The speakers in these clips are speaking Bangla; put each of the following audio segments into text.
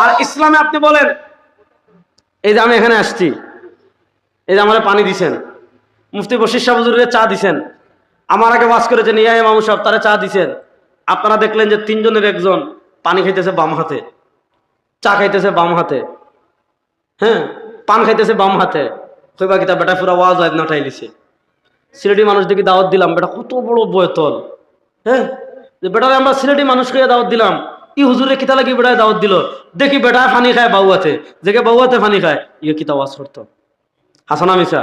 আর ইসলামে আপনি বলেন, এই যে আমি এখানে আসছি, এই যে আমার পানি দিছেন, মুফতি বশির শাহ হুজুরের চা দিছেন, আমার আগে ওয়াজ করেছেন ইয়া ইমাম সাহেব, তারা চা দিছেন। আপনারা দেখলেন যে তিনজনের একজন পানি খাইতেছে বাম হাতে, চা খাইতেছে বাম হাতে, হ্যাঁ, পান খাইতেছে বাম হাতে। কইবা কিতা বেটা পুরা ওয়াজ হয় না ঠাইলিছে। সিলেটি মানুষ দেখি দাওয়াত দিলাম, বেটা কত বড় বয়তল, হ্যাঁ, যে বেটারে আমরা সিলেটি মানুষকে দাওয়াত দিলাম, ই হুজুরে কিতা লাগি বেটায় দাওয়াত দিল, দেখি বেটা পানি খায় বাউয়াতে, যে বাউয়াতে পানি খায়, ইয়ে কিতা ওয়াজ করতো। হাসানা মিসা,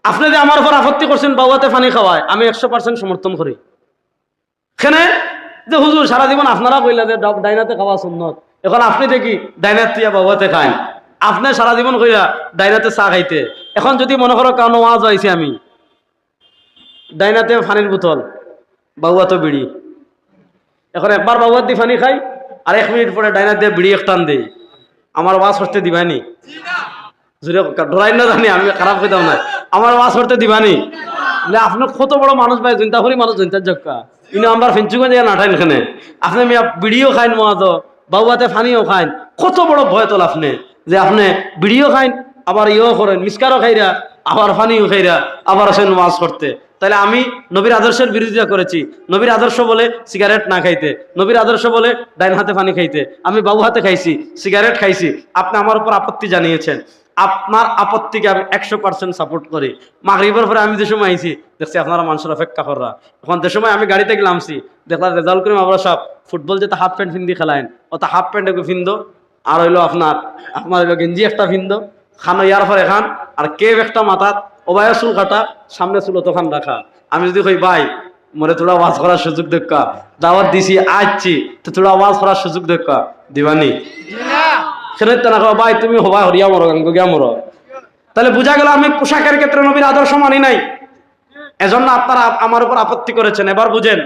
আপনি যে আমার উপর আপত্তি করছেন বাউয়াতে পানি খাওয়ায়, আমি 100% সমর্থন করি। এখানে যে হুজুর সারা জীবন আপনারা কইলা যে ডাইনাতে খাওয়া সুন্নত, এখন আপনি দেখি ডাইনাত তিয়া বাউয়াতে খায়, আপনি সারা জীবন কইরা ডাইনাতে চা খাইতে, এখন যদি মনে করো কারণ ওয়াজ হয়েছে আমি ডাইনাতে পানির বোতল, বাউয়া তো বিড়ি, এখন একবার বাউয়াত দিয়ে পানি খাই, আর 1 মিনিট পরে ডাইনাত দিয়ে বিড়ি একটান দেই, আমার ওয়াজ করতে দিবানি? জুড়ে ডরাই না জানি, আমি খারাপ কইতাম না, আমার ওয়াজ করতে দিবানি? আপনি কত বড় মানুষ ভাই, চিন্তা করি মানুষ চিন্তার জক্কা, কিন্তু আমরা ফেঞ্চুগঞ্জ নাঠাইন এখানে আপনি মিয়া বিড়িও খাইন, মহাজ বাউয়াতে ফানিও খাইন, কত বড় ভয় তোল আপনি, যে আপনি বিড়িও খাইন, আবার ইয়েও করেন, মিসকারও খাইরা, আবার ফানিও খাইরা, আবার আসেন ওয়াজ করতে। তাহলে আমি নবীর আদর্শের বিরোধিতা করেছি। নবীর আদর্শ বলে সিগারেট না খাইতে, নবীর আদর্শ বলে ডাইন হাতে পানি খাইতে, আমি বাবু হাতে খাইছি, সিগারেট খাইছি, আপনি আমার উপর আপত্তি জানিয়েছেন, আপনার আপত্তিকে আমি 100% সাপোর্ট করি। মাগরিবের পরে আমি যে সময় আইছি দেখছি আপনারা মানুষের অপেক্ষা করা, এখন যে সময় আমি গাড়িতে গেলামছি দেখলাম রেজাল্ট করিম আমরা সব ফুটবল যেটা হাফ প্যান্ট ফিন্দি খেলাইন, ওটা হাফ প্যান্ট একটু ফিন্দো, আর হইলো আপনার হইলো গেঞ্জি একটা ফিন্দো, খানো ইয়ার পরে খান, আর কেভ একটা মাথাত, ওবায় চুল কাটা, সামনে চুল তখন রাখা। আমি যদি কই ভাই মরে তোরা ওয়াজ করার সুযোগ দেখা, দাওয়াত দিছি আসছি, তো তোরা ওয়াজ করার সুযোগ দেখা দিবানি? সেটা না ভাই তুমি হবা হরিয়া মরো গিয়া মরো। তাহলে বোঝা গেল আমি পোশাকের ক্ষেত্রে নবীর আদর্শ মানি নাই, এজন্য আপনারা আমার উপর আপত্তি করেছেন। এবার বুঝেন